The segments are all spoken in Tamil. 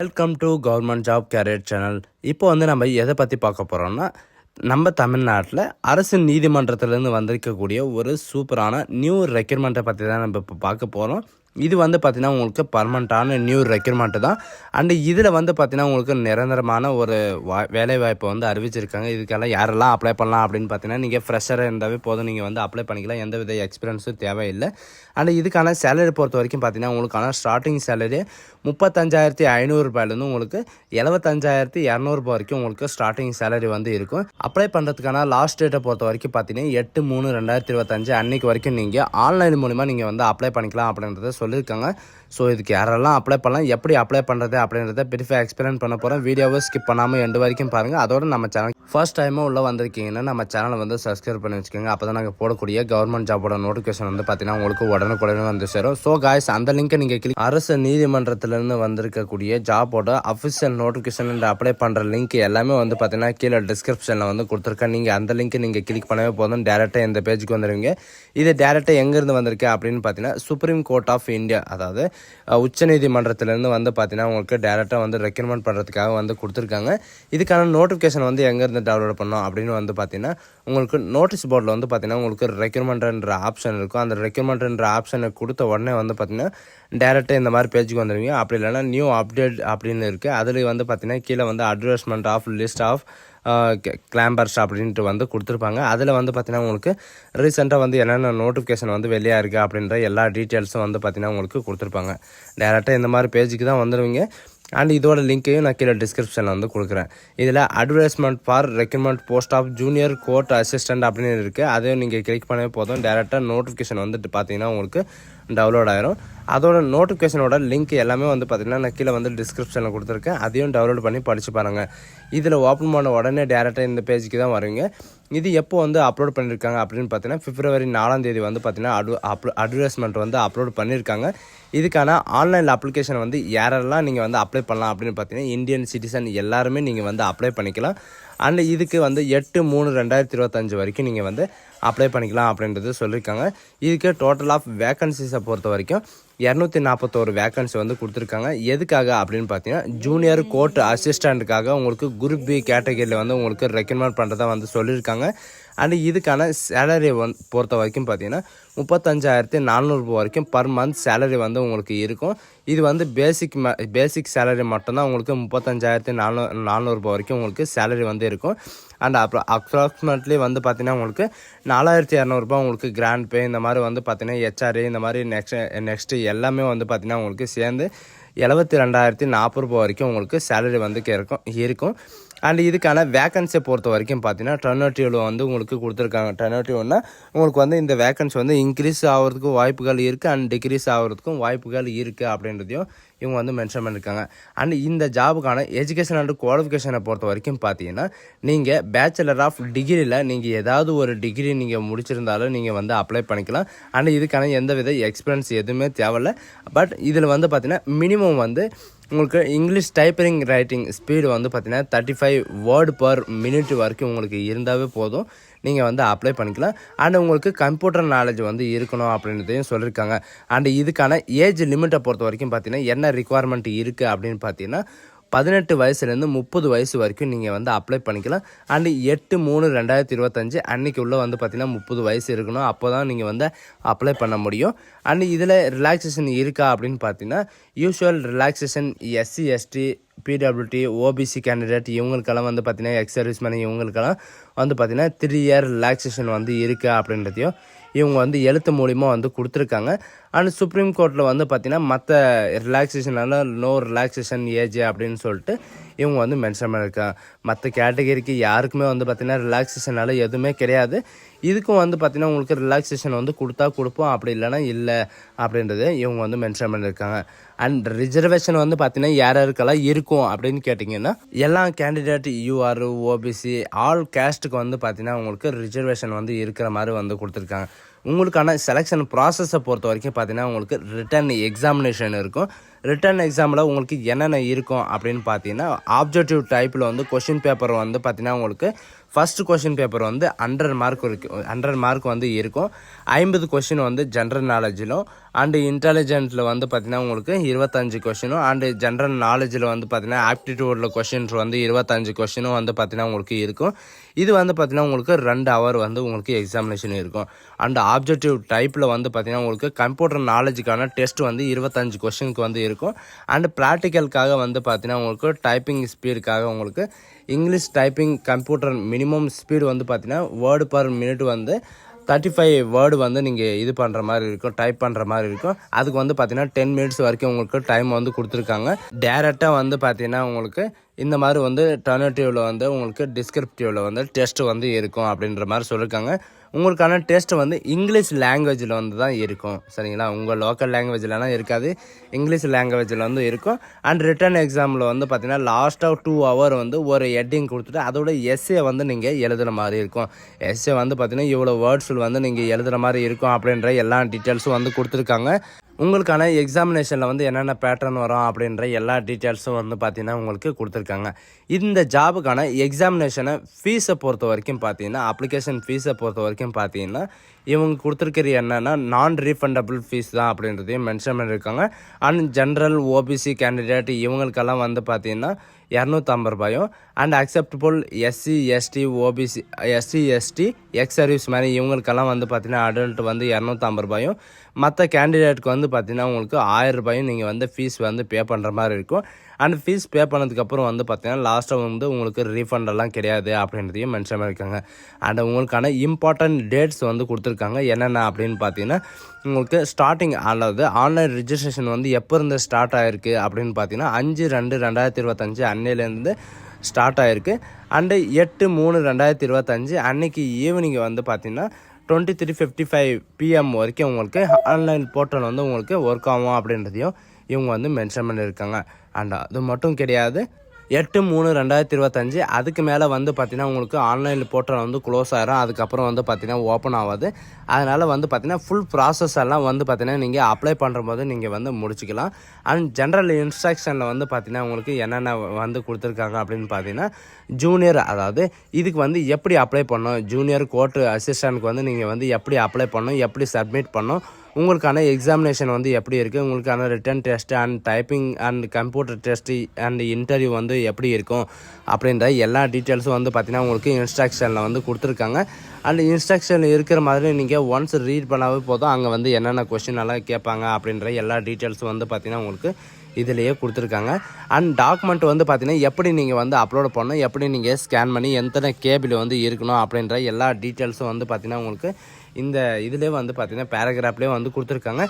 Welcome to government job career channel. இப்போ நம்ம எதை பற்றி பார்க்க போகிறோம்னா, நம்ம தமிழ்நாட்டில் அரசு நீதிமன்றத்திலேருந்து வந்திருக்கக்கூடிய ஒரு சூப்பரான நியூ ரெக்யூர்மெண்ட்டை பற்றி தான் நம்ம இப்போ பார்க்க போகிறோம். இது பார்த்தீங்கன்னா உங்களுக்கு பர்மனண்ட்டான நியூ ரெக்யூர்மெண்ட்டு தான். அண்டு இதில் பார்த்தீங்கன்னா உங்களுக்கு நிரந்தரமான ஒரு வேலைவாய்ப்பை அறிவிச்சிருக்காங்க. இதுக்கெல்லாம் யாரெல்லாம் அப்ளை பண்ணலாம் அப்படின்னு பார்த்தீங்கன்னா, நீங்கள் ஃப்ரெஷராக இருந்தாவே போதும், நீங்கள் அப்ளை பண்ணிக்கலாம். எந்த வித எக்ஸ்பீரியன்ஸும் தேவையில்லை. அண்ட் இதுக்கான சேலரி பொறுத்த வரைக்கும் பார்த்தீங்கன்னா, உங்களுக்கான ஸ்டார்டிங் சேலரி 35,500 ரூபாயிலேருந்து உங்களுக்கு 75,200 வரைக்கும் உங்களுக்கு ஸ்டார்டிங் சேலரி இருக்கும். அப்ளை பண்ணுறதுக்கான லாஸ்ட் டேட்டை பொறுத்த வரைக்கும் பார்த்தீங்கன்னா 8/3/2025 அன்னைக்கு வரைக்கும் நீங்கள் ஆன்லைன் மூலிமா நீங்கள் அப்ளை பண்ணிக்கலாம் அப்படின்றத சொல்லியிருக்காங்க. ஸோ இதுக்கு யாரெல்லாம் அப்ளை பண்ணலாம், எப்படி அப்ளை பண்ணுறது அப்படின்றத பிரீஃபாக எக்ஸ்பிளைன் பண்ண போகிறோம். வீடியோவை ஸ்கிப் பண்ணாமல் எண்டு வரைக்கும் பாருங்கள். அதோட நம்ம சேனல் ஃபர்ஸ்ட் டைமாக உள்ளே வந்திருக்கீங்கன்னா நம்ம சேனலை சப்ஸ்கிரைப் பண்ணி வச்சுக்கோங்க. அப்போ தான் நாங்கள் போடக்கூடிய கவர்மெண்ட் ஜாபோட நோட்டிஃபிகேஷன் பார்த்தீங்கன்னா உங்களுக்கு உடனே சேரும். ஸோ காய்ஸ், அந்த லிங்க்கை நீங்கள் அரசு நீதிமன்றத்திலேருந்து வந்திருக்கக்கூடிய ஜாபோட அஃபிஷியல் நோட்டிஃபிகேஷன் அப்ளை பண்ணுற லிங்க் எல்லாமே பார்த்தீங்கன்னா கீழே டிஸ்கிரிப்ஷனில் கொடுத்துருக்கேன். நீங்கள் அந்த லிங்க்கை நீங்கள் கிளிக் பண்ணவே போதும், டேரெக்டாக இந்த பேஜுக்கு வந்துடுவீங்க. இது டேரெக்டாக எங்கேருந்து வந்திருக்கு அப்படின்னு பார்த்தீங்கன்னா, சுப்ரீம் கோர்ட் ஆஃப் இந்தியா, அதாவது உச்சநீதிமன்றத்திலேருந்து பார்த்தீங்கன்னா உங்களுக்கு டேரெக்டாக ரெக்யூர்மெண்ட் பண்ணுறதுக்காக கொடுத்துருக்காங்க. இதுக்கான நோட்டிஃபிகேஷன் எங்கேருந்து டவுன்லோட் பண்ணோம் அப்படின்னு பார்த்தீங்கன்னா, உங்களுக்கு நோட்டீஸ் போர்டில் பார்த்தீங்கன்னா உங்களுக்கு ரெக்யூர்மெண்ட்ன்ற ஆப்ஷன் இருக்கும். அந்த ரெக்யூர்மெண்ட்ன்ற ஆப்ஷனை கொடுத்த உடனே பார்த்தீங்கன்னா டேரெக்டாக இந்த மாதிரி பேஜுக்கு வந்துடுவீங்க. அப்படி இல்லைனா நியூ அப்டேட் அப்படின்னு இருக்குது. அதில் பார்த்தீங்கன்னா கீழே அட்வர்டைஸ்மெண்ட் ஆஃப் லிஸ்ட் ஆஃப் கிளாம்பர்ஸ் அப்படின்ட்டு கொடுத்துருப்பாங்க. அதில் பார்த்தீங்கன்னா உங்களுக்கு ரீசெண்டாக என்னென்ன நோட்டிஃபிகேஷன் வெளியாக இருக்குது அப்படின்ற எல்லா டீட்டெயில்ஸும் பார்த்தீங்கன்னா உங்களுக்கு கொடுத்துருப்பாங்க. டேரெக்டாக இந்த மாதிரி பேஜுக்கு தான் வந்துடுவீங்க. அண்ட் இதோட லிங்க்கையும் நான் கீழே டிஸ்கிரிப்ஷனில் கொடுக்குறேன். இதில் advertisement for recruitment post of junior court assistant அப்படின்னு இருக்குது. அதையும் நீங்கள் கிளிக் பண்ணவே போதும், டேரெக்டாக நோட்டிஃபிகேஷன் பார்த்தீங்கன்னா உங்களுக்கு டவுன்லோட் ஆயிரும். அதோட நோட்டிஃபிகேஷனோட லிங்க் எல்லாமே பார்த்தீங்கன்னா நான் கீழே டிஸ்கிரிப்ஷனில் கொடுத்துருக்கேன். அதையும் டவுன்லோட் பண்ணி படித்து பாருங்கள். இதில் ஓப்பன் பண்ண உடனே டேரெக்டாக இந்த பேஜுக்கு தான் வருவீங்க. இது எப்போ அப்லோட் பண்ணியிருக்காங்க அப்படின்னு பார்த்தீங்கன்னா, February 4 பார்த்தீங்கன்னா அட்வர்டைஸ்மெண்ட் அப்லோட் பண்ணியிருக்காங்க. இதுக்கான ஆன்லைன் அப்ளிகேஷன் யாரெல்லாம் நீங்கள் அப்ளை பண்ணலாம் அப்படின்னு பார்த்தீங்கன்னா, இந்தியன் சிட்டிசன் எல்லாருமே நீங்கள் அப்ளை பண்ணிக்கலாம். அண்ட் இதுக்கு 8/3/2025 வரைக்கும் நீங்கள் அப்ளை பண்ணிக்கலாம் அப்படின்றது சொல்லியிருக்காங்க. இதுக்கு டோட்டல் ஆஃப் வேக்கன்சிஸை பொறுத்த வரைக்கும் 241 வேக்கன்சி கொடுத்துருக்காங்க. எதுக்காக அப்படின்னு பார்த்தீங்கன்னா, ஜூனியர் கோர்ட் அசிஸ்டண்ட்டுக்காக உங்களுக்கு குரூப் பி கேட்டகரியில் உங்களுக்கு ரெக்கமெண்ட் பண்ணுறதா சொல்லியிருக்காங்க. அண்ட் இதுக்கான சேலரி பொறுத்த வரைக்கும் பார்த்தீங்கன்னா 35,400 வரைக்கும் பர் மந்த் சேலரி உங்களுக்கு இருக்கும். இது பேசிக் சேலரி மட்டும்தான் உங்களுக்கு 35,400 வரைக்கும் உங்களுக்கு சேலரி இருக்கும். அண்ட் அப்புறம் அப்ராக்சிமேட்லி பார்த்தீங்கன்னா உங்களுக்கு 4,200 உங்களுக்கு கிராண்ட் பே, இந்த மாதிரி பார்த்தீங்கன்னா ஹெச்ஆர்ஏ, இந்த மாதிரி நெக்ஸ்ட்டு எல்லாமே பார்த்தீங்கன்னா உங்களுக்கு சேர்ந்து 72,040 வரைக்கும் உங்களுக்கு சேலரி இருக்கும். அண்ட் இதுக்கான வேக்கன்சியை பொறுத்த வரைக்கும் பார்த்தீங்கன்னா 10 உங்களுக்கு கொடுத்துருக்காங்க. 10 உங்களுக்கு இந்த வேக்கன்சி இன்க்ரீஸ் ஆகிறதுக்கும் வாய்ப்புகள் இருக்குது, அண்ட் டிக்ரீஸ் ஆகிறதுக்கும் வாய்ப்புகள் இருக்குது அப்படின்றதையும் இவங்க மென்ஷன் பண்ணியிருக்காங்க. அண்ட் இந்த ஜாபுக்கான எஜுகேஷன் அண்ட் குவாலிஃபிகேஷனை பொறுத்த வரைக்கும் பார்த்தீங்கன்னா, நீங்கள் பேச்சுலர் ஆஃப் டிகிரியில் நீங்கள் ஏதாவது ஒரு டிகிரி நீங்கள் முடிச்சிருந்தாலும் நீங்கள் அப்ளை பண்ணிக்கலாம். அண்ட் இதுக்கான எந்த வித எக்ஸ்பீரியன்ஸ் எதுவுமே தேவையில்லை. பட் இதில் பார்த்தீங்கன்னா மினிமம் உங்களுக்கு இங்கிலீஷ் டைப்பிங் ரைட்டிங் ஸ்பீடு பார்த்தீங்கன்னா 35 வேர்டு பர் மினிட் வரைக்கும் உங்களுக்கு இருந்தாவே போதும், நீங்கள் அப்ளை பண்ணிக்கலாம். அண்ட் உங்களுக்கு கம்ப்யூட்டர் நாலேஜ் இருக்கணும் அப்படின்றதையும் சொல்லியிருக்காங்க. அண்ட் இதுக்கான ஏஜ் லிமிட்டை பொறுத்த வரைக்கும் பார்த்தீங்கன்னா என்ன ரிக்குவயர்மெண்ட் இருக்குது அப்படின்னு பார்த்தீங்கன்னா, 18 வயசுலேருந்து 30 வயசு வரைக்கும் நீங்கள் அப்ளை பண்ணிக்கலாம். அண்டு 8/3/2025 அன்றைக்கி உள்ள பார்த்தீங்கன்னா 30 வயசு இருக்கணும். அப்போ தான் நீங்கள் அப்ளை பண்ண முடியும். அண்டு இதில் ரிலாக்ஸேஷன் இருக்கா அப்படின்னு பார்த்தீங்கன்னா, usual relaxation SC ST PWT OBC candidate இவங்களுக்கெல்லாம் பார்த்தீங்கன்னா எக்ஸ் சர்வீஸ் மேன் இவங்களுக்கெல்லாம் பார்த்தீங்கன்னா 3 இயர் ரிலாக்ஸேஷன் இருக்கா அப்படின்றதையும் இவங்க எழுத்து மூலிமா கொடுத்துருக்காங்க. அண்ட் சுப்ரீம் கோர்ட்டில் பார்த்தீங்கன்னா மற்ற ரிலாக்ஸேஷனால நோ ரிலாக்ஸேஷன் ஏஜ் அப்படின்னு சொல்லிட்டு இவங்க மென்ஷன் பண்ணியிருக்காங்க. மற்ற கேட்டகரிக்கு யாருக்குமே பார்த்தீங்கன்னா ரிலாக்ஸேஷனால எதுவுமே கிடையாது. இதுக்கும் பார்த்தீங்கன்னா உங்களுக்கு ரிலாக்ஸேஷன் கொடுத்தா கொடுப்போம், அப்படி இல்லைனா இல்லை அப்படின்றது இவங்க மென்ஷன் பண்ணியிருக்காங்க. அண்ட் ரிசர்வேஷன் பார்த்தீங்கன்னா யாருக்கெல்லாம் இருக்கும் அப்படின்னு கேட்டிங்கன்னா, எல்லா கேண்டிடேட் UR OBC ஆல் கேஸ்ட்டுக்கு பார்த்தீங்கன்னா உங்களுக்கு ரிசர்வேஷன் இருக்கிற மாதிரி கொடுத்துருக்காங்க. உங்களுக்கான செலெக்ஷன் ப்ராசஸை பொறுத்த வரைக்கும் பார்த்தீங்கன்னா உங்களுக்கு ரிட்டன் எக்ஸாமினேஷன் இருக்கும். ரிட்டன் எக்ஸாமில் உங்களுக்கு என்னென்ன இருக்கும் அப்படின்னு பார்த்தீங்கன்னா, ஆப்ஜெக்டிவ் டைப்பில் வந்து கொஷின் பேப்பர் வந்து பார்த்தீங்கன்னா உங்களுக்கு ஃபஸ்ட்டு கொஷின் பேப்பர் வந்து 100 மார்க் இருக்குது. 100 மார்க் வந்து இருக்கும். 50 கொஷின் வந்து ஜென்ரல் நாலேஜிலும் அண்டு இன்டெலிஜென்ட்டில் வந்து பார்த்தீங்கன்னா உங்களுக்கு 25 கொஷினும் அண்டு ஜென்ரல் நாலேஜில் வந்து பார்த்தீங்கன்னா ஆப்டிடியூடில் கொஷின்ஸ் வந்து 25 கொஷினும் வந்து பார்த்தீங்கன்னா உங்களுக்கு இருக்கும். இது வந்து பார்த்தீங்கன்னா உங்களுக்கு 2 ஹவர் வந்து உங்களுக்கு எக்ஸாமினேஷன் இருக்கும். அண்ட் ஆப்ஜெக்டிவ் டைப்பில் வந்து பார்த்தீங்கன்னா உங்களுக்கு கம்ப்யூட்டர் நாலேஜுக்கான டெஸ்ட் வந்து 25 கொஷினுக்கு வந்து இருக்கும். அண்டு ப்ராக்டிக்கலுக்காக வந்து பார்த்தீங்கன்னா உங்களுக்கு டைப்பிங் ஸ்பீடுக்காக உங்களுக்கு English typing computer minimum speed வந்து பார்த்தீங்கன்னா வேர்டு பர் மினிட் வந்து 35 வேர்டு வந்து நீங்கள் இது பண்ணுற மாதிரி இருக்கும், டைப் பண்ணுற மாதிரி இருக்கும். அதுக்கு வந்து பார்த்தீங்கன்னா 10 மினிட்ஸ் வரைக்கும் உங்களுக்கு டைம் வந்து கொடுத்துருக்காங்க. டேரெக்டாக வந்து பார்த்தீங்கன்னா உங்களுக்கு இந்த மாதிரி வந்து டர்னேட்டிவில் வந்து உங்களுக்கு டிஸ்கிரிப்டிவில் வந்து டெஸ்ட் வந்து இருக்கும் அப்படின்ற மாதிரி சொல்லியிருக்காங்க. உங்களுக்கான டெஸ்ட் வந்து இங்கிலீஷ் லாங்குவேஜில் வந்து தான் இருக்கும். சரிங்களா, உங்கள் லோக்கல் லாங்குவேஜ்லலாம் இருக்காது, இங்கிலீஷ் லாங்குவேஜில் வந்து இருக்கும். அண்ட் ரிட்டன் எக்ஸாமில் வந்து பார்த்தீங்கன்னா லாஸ்ட்டாக 2 ஹவர் வந்து ஒரு ஹெட்டிங் கொடுத்துட்டு அதோட எஸ்ஏ வந்து நீங்கள் எழுதுகிற மாதிரி இருக்கும். எஸ்ஏ வந்து பார்த்தீங்கன்னா இவ்வளோ வேர்ட்ஸில் வந்து நீங்கள் எழுதுகிற மாதிரி இருக்கும் அப்படின்ற எல்லா டீட்டெயில்ஸும் வந்து கொடுத்துருக்காங்க. உங்களுக்கான எக்ஸாமினேஷனில் வந்து என்னென்ன பேட்டர்ன் வரும் அப்படின்ற எல்லா டீட்டெயில்ஸும் வந்து பார்த்தீங்கன்னா உங்களுக்கு கொடுத்துருக்காங்க. இந்த ஜாபுக்கான எக்ஸாமினேஷனை ஃபீஸை பொறுத்த வரைக்கும் பார்த்தீங்கன்னா, அப்ளிகேஷன் ஃபீஸை பொறுத்த வரைக்கும் பார்த்தீங்கன்னா இவங்க கொடுத்துருக்கிறது என்னென்னா நான் ரீஃபண்டபிள் ஃபீஸ் தான் அப்படின்றதையும் மென்ஷன் பண்ணியிருக்காங்க. அண்ட் ஜென்ரல் ஓபிசி கேண்டிடேட் இவங்களுக்கெல்லாம் வந்து பார்த்தீங்கன்னா 250 ரூபாயும் and acceptable SC ST OBC SC ST ex service மாதிரி இவங்களுக்கெல்லாம் வந்து பார்த்தீங்கன்னா அடல்ட் வந்து 250 ரூபாயும், மற்ற கேண்டிடேட்டுக்கு வந்து பார்த்தீங்கன்னா உங்களுக்கு 1000 ரூபாயும் நீங்கள் வந்து ஃபீஸ் வந்து பே பண்ணுற மாதிரி இருக்கும். அண்ட் ஃபீஸ் பே பண்ணதுக்கப்புறம் வந்து பார்த்தீங்கன்னா லாஸ்ட்டாக வந்து உங்களுக்கு ரீஃபண்டெல்லாம் கிடையாது அப்படின்றதையும் மென்ஷன் பண்ணியிருக்காங்க. அண்ட் உங்களுக்கான இம்பார்ட்டன்ட் டேட்ஸ் வந்து கொடுத்துருக்காங்க. என்னென்ன அப்படின்னு பார்த்தீங்கன்னா உங்களுக்கு ஸ்டார்டிங் அதாவது ஆன்லைன் ரிஜிஸ்ட்ரேஷன் வந்து எப்போ இருந்து ஸ்டார்ட் ஆகிருக்கு அப்படின்னு பார்த்தீங்கன்னா 5/2/2025 அன்னையிலேருந்து ஸ்டார்ட் ஆகிருக்கு. அண்டு 8/3/2025 அன்னைக்கு ஈவினிங் வந்து பார்த்தீங்கன்னா 23:55 PM வரைக்கும் உங்களுக்கு ஆன்லைன் போர்ட்டல் வந்து உங்களுக்கு ஒர்க் ஆகும் அப்படின்றதையும் இவங்க வந்து மென்ஷன் பண்ணியிருக்காங்க. அண்ட் அது மட்டும் கிடையாது, 8/3/2025 அதுக்கு மேலே வந்து பார்த்தீங்கன்னா உங்களுக்கு ஆன்லைன் போர்ட்டல் வந்து க்ளோஸ் ஆகிரும். அதுக்கப்புறம் வந்து பார்த்தீங்கன்னா ஓப்பன் ஆகாது. அதனால் வந்து பார்த்தீங்கன்னா ஃபுல் ப்ராசஸ் எல்லாம் வந்து பார்த்தீங்கன்னா நீங்கள் அப்ளை பண்ணுற போது நீங்கள் வந்து முடிச்சிக்கலாம். அண்ட் ஜென்ரல் இன்ஸ்ட்ரக்ஷனில் வந்து பார்த்தீங்கன்னா உங்களுக்கு என்னென்ன வந்து கொடுத்துருக்காங்க அப்படின்னு பார்த்தீங்கன்னா ஜூனியர், அதாவது இதுக்கு வந்து எப்படி அப்ளை பண்ணணும், ஜூனியர் கோர்ட்டு அசிஸ்டண்ட்க்கு வந்து நீங்கள் வந்து எப்படி அப்ளை பண்ணணும், எப்படி சப்மிட் பண்ணணும், உங்களுக்கான எக்ஸாமினேஷன் வந்து எப்படி இருக்குது, உங்களுக்கான written test and typing and computer test and interview வந்து எப்படி இருக்கும் அப்படின்ற எல்லா டீட்டெயில்ஸும் வந்து பார்த்திங்கன்னா உங்களுக்கு இன்ஸ்ட்ரக்ஷனில் வந்து கொடுத்துருக்காங்க. அண்ட் இன்ஸ்ட்ரக்ஷன் இருக்கிற மாதிரி நீங்கள் ஒன்ஸ் ரீட் பண்ணாவே போதும், அங்கே வந்து என்னென்ன கொஸ்டின் எல்லாம் கேட்பாங்க அப்படின்ற எல்லா டீட்டெயில்ஸும் வந்து பார்த்திங்கன்னா உங்களுக்கு இதிலேயே கொடுத்துருக்காங்க. அண்ட் டாக்குமெண்ட் வந்து பார்த்திங்கன்னா எப்படி நீங்கள் வந்து அப்லோட் பண்ணணும், எப்படி நீங்கள் ஸ்கேன் பண்ணி எத்தனை கேபிள் வந்து இருக்கணும் அப்படின்ற எல்லா டீட்டெயில்ஸும் வந்து பார்த்திங்கன்னா உங்களுக்கு இந்த இதிலே வந்து பார்த்திங்கன்னா பேராகிராஃப்லேயே வந்து கொடுத்துருக்காங்க.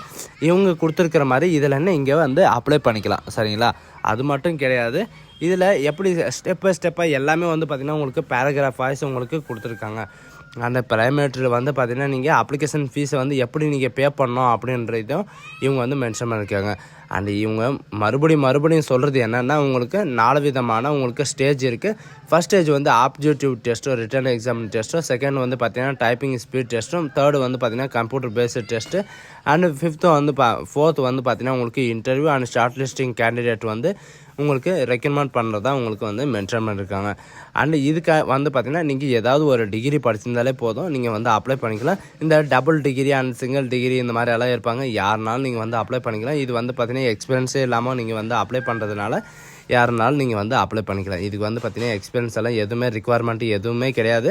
இவங்க கொடுத்துருக்கிற மாதிரி இதில் என்ன இங்கே வந்து அப்ளை பண்ணிக்கலாம். சரிங்களா, அது மட்டும் கிடையாது, இதில் எப்படி ஸ்டெப் பை ஸ்டெப்பாக எல்லாமே வந்து பார்த்திங்கன்னா உங்களுக்கு பேராகிராஃப் வாய்ஸ் உங்களுக்கு கொடுத்துருக்காங்க. அந்த பிரைமேட்ரியில் வந்து பார்த்திங்கன்னா நீங்கள் அப்ளிகேஷன் ஃபீஸை வந்து எப்படி நீங்கள் பே பண்ணணும் அப்படின்றதும் இவங்க வந்து மென்ஷன் பண்ணியிருக்காங்க. அண்ட் இவங்க மறுபடியும் சொல்கிறது என்னென்னா உங்களுக்கு 4 விதமான உங்களுக்கு ஸ்டேஜ் இருக்குது. ஃபஸ்ட் ஸ்டேஜ் வந்து ஆப்ஜெக்டிவ் டெஸ்ட்டோ ரிட்டன் எக்ஸாம் டெஸ்ட்டோ, செகண்ட் வந்து பார்த்திங்கன்னா டைப்பிங் ஸ்பீட் டெஸ்ட்டும், தேர்டு வந்து பார்த்திங்கன்னா computer based test, and fifth வந்து ஃபோர்த்து வந்து பார்த்திங்கன்னா உங்களுக்கு interview and short listing candidate வந்து உங்களுக்கு ரெக்கமெண்ட் பண்ணுறதா உங்களுக்கு வந்து மென்ஷன் பண்ணியிருக்காங்க. அண்ட் இதுக்கு வந்து பார்த்திங்கன்னா நீங்கள் ஏதாவது ஒரு டிகிரி படிச்சிருந்தாலே போதும், நீங்கள் வந்து அப்ளை பண்ணிக்கலாம். இந்த double degree and single degree இந்த மாதிரி எல்லாம் இருப்பாங்க, யாருனாலும் நீங்கள் வந்து அப்ளை பண்ணிக்கலாம். இது வந்து பார்த்திங்கன்னா எக்ஸ்பீரியன்ஸே இல்லாமல் நீங்கள் வந்து அப்ளை பண்ணுறதுனால யாருனாலும் நீங்கள் வந்து அப்ளை பண்ணிக்கலாம். இதுக்கு வந்து பார்த்திங்கன்னா எக்ஸ்பீரியன்ஸ் எல்லாம் எதுவுமே ரிக்குவயர்மெண்ட் எதுவுமே கிடையாது.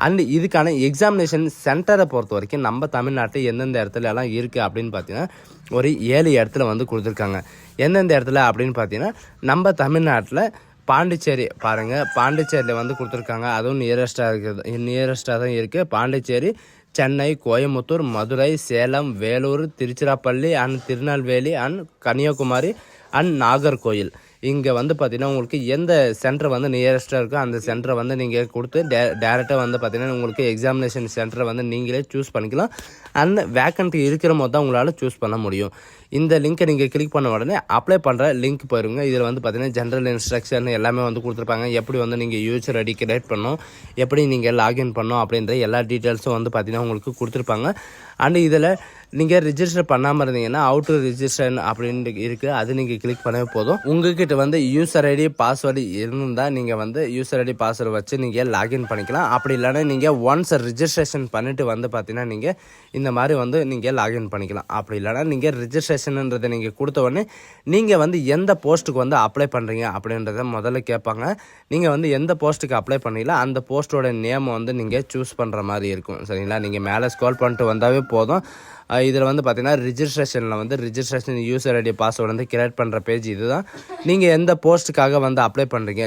அண்ட் இதுக்கான எக்ஸாமினேஷன் சென்டரை பொறுத்த வரைக்கும் நம்ம தமிழ்நாட்டில் எந்தெந்த இடத்துல எல்லாம் இருக்குது அப்படின்னு பார்த்தீங்கன்னா ஒரு 7 இடத்துல வந்து கொடுத்துருக்காங்க. எந்தெந்த இடத்துல அப்படின்னு பார்த்தீங்கன்னா நம்ம தமிழ்நாட்டில் பாண்டிச்சேரி பாருங்கள், பாண்டிச்சேரியில் வந்து கொடுத்துருக்காங்க. அதுவும் நியரஸ்ட்டாக தான் இருக்குது. Pondicherry, Chennai, Coimbatore, Madurai, Salem, Vellore, Tiruchirappalli and Tirunelveli and Kanyakumari and Nagercoil. இங்கே வந்து பார்த்திங்கன்னா உங்களுக்கு எந்த சென்டர் வந்து நியரஸ்ட்டாக இருக்கோ அந்த சென்டரை வந்து நீங்கள் கொடுத்து டேரெக்டாக வந்து பார்த்திங்கன்னா உங்களுக்கு எக்ஸாமினேஷன் சென்டரை வந்து நீங்களே சூஸ் பண்ணிக்கலாம். அண்ட் வேக்கன்ட் இருக்கிற போது தான் உங்களால் சூஸ் பண்ண முடியும். இந்த லிங்க்கை நீங்கள் கிளிக் பண்ண உடனே அப்ளை பண்ணுற லிங்க் போயிருங்க. இதில் வந்து பார்த்தீங்கன்னா ஜென்ரல் இன்ஸ்ட்ரக்ஷன் எல்லாமே வந்து கொடுத்துருப்பாங்க. எப்படி வந்து நீங்கள் யூசர் ஐடி கிரியேட் பண்ணணும், எப்படி நீங்கள் லாகின் பண்ணணும் அப்படின்ற எல்லா டீட்டெயில்ஸும் வந்து பார்த்தீங்கன்னா உங்களுக்கு கொடுத்துருப்பாங்க. அண்டு இதில் நீங்கள் ரிஜிஸ்டர் பண்ணாமல் இருந்தீங்கன்னா அவுட் டு ரிஜிஸ்டர் அப்படின்னு இருக்குது, அது நீங்கள் கிளிக் பண்ணவே போதும். உங்ககிட்ட வந்து யூசர் ஐடி பாஸ்வேர்டு இருந்தால் நீங்கள் வந்து யூசர் ஐடி பாஸ்வேர்டு வச்சு நீங்கள் லாகின் பண்ணிக்கலாம். அப்படி இல்லைன்னா நீங்கள் ஒன்ஸ் ரிஜிஸ்ட்ரேஷன் பண்ணிவிட்டு வந்து பார்த்தீங்கன்னா நீங்கள் இந்த மாதிரி வந்து நீங்கள் லாகின் பண்ணிக்கலாம். அப்படி இல்லைனா நீங்கள் ரிஜிஸ்ட்ரேஷன்ன்றதை நீங்கள் கொடுத்த உடனே நீங்கள் வந்து எந்த போஸ்ட்டுக்கு வந்து அப்ளை பண்ணுறீங்க அப்படின்றத முதல்ல கேட்பாங்க. நீங்கள் வந்து எந்த போஸ்ட்டுக்கு அப்ளை பண்ணீங்களோ அந்த போஸ்ட்டோட நேமை வந்து நீங்கள் சூஸ் பண்ணுற மாதிரி இருக்கும். சரிங்களா, நீங்கள் மேலே ஸ்க்ரோல் பண்ணிட்டு வந்தாவே போதும். இதில் வந்து பார்த்தீங்கன்னா ரிஜிஸ்ட்ரேஷனில் வந்து ரிஜிஸ்ட்ரேஷன் யூசர் ஐடி பாஸ்வேர்டு வந்து கிரியேட் பண்ணுற பேஜ் இதுதான். நீங்கள் எந்த போஸ்ட்டுக்காக வந்து அப்ளை பண்ணுறீங்க,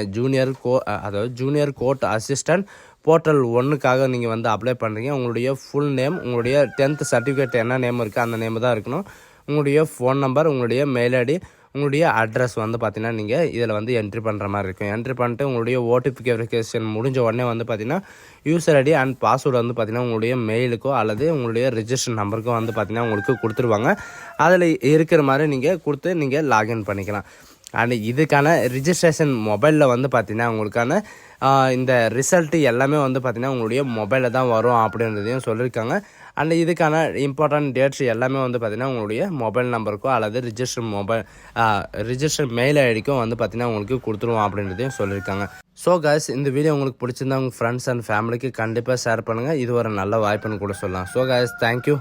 அதாவது ஜூனியர் கோர்ட் அசிஸ்டன்ட் போர்ட்டல் 1க்காக நீங்கள் வந்து அப்ளை பண்ணுறீங்க. உங்களுடைய ஃபுல் நேம், உங்களுடைய 10th சர்டிஃபிகேட் என்ன நேம் இருக்குது அந்த நேம் தான் இருக்கணும். உங்களுடைய ஃபோன் நம்பர், உங்களுடைய மெயில் ஐடி, உங்களுடைய அட்ரஸ் வந்து பார்த்தீங்கன்னா நீங்கள் இதில் வந்து என்ட்ரி பண்ணுற மாதிரி இருக்கும். என்ட்ரி பண்ணிட்டு உங்களுடைய ஓடிபி வெரிஃபிகேஷன் முடிஞ்ச உடனே வந்து பார்த்தீங்கன்னா யூசர் ஐடி அண்ட் பாஸ்வேர்டு வந்து பார்த்தீங்கன்னா உங்களுடைய மெயிலுக்கோ அல்லது உங்களுடைய ரிஜிஸ்டர் நம்பருக்கோ வந்து பார்த்தீங்கன்னா உங்களுக்கு கொடுத்துருவாங்க. அதில் இருக்கிற மாதிரி நீங்கள் கொடுத்து நீங்கள் லாகின் பண்ணிக்கலாம். அண்ட் இதுக்கான ரிஜிஸ்ட்ரேஷன் மொபைலில் வந்து பார்த்தீங்கன்னா உங்களுக்கான இந்த ரிசல்ட்டு எல்லாமே வந்து பார்த்தீங்கன்னா உங்களுடைய மொபைலில் தான் வரும் அப்படின்றதையும் சொல்லியிருக்காங்க. அண்ட் இதுக்கான இம்பார்ட்டன்ட் டேட்ஸ் எல்லாமே வந்து பார்த்தீங்கன்னா உங்களுடைய மொபைல் நம்பருக்கோ அல்லது ரிஜிஸ்டர் மெயில் ஐடிக்கும் வந்து பார்த்தீங்கன்னா உங்களுக்கு கொடுத்துருவோம் அப்படின்றதையும் சொல்லியிருக்காங்க. ஸோ கைஸ், இந்த வீடியோ உங்களுக்கு பிடிச்சிருந்தா உங்கள் ஃப்ரெண்ட்ஸ் அண்ட் ஃபேமிலிக்கு கண்டிப்பாக ஷேர் பண்ணுங்கள். இது ஒரு நல்ல வாய்ப்புன்னு கூட சொல்லலாம். So guys, thank you.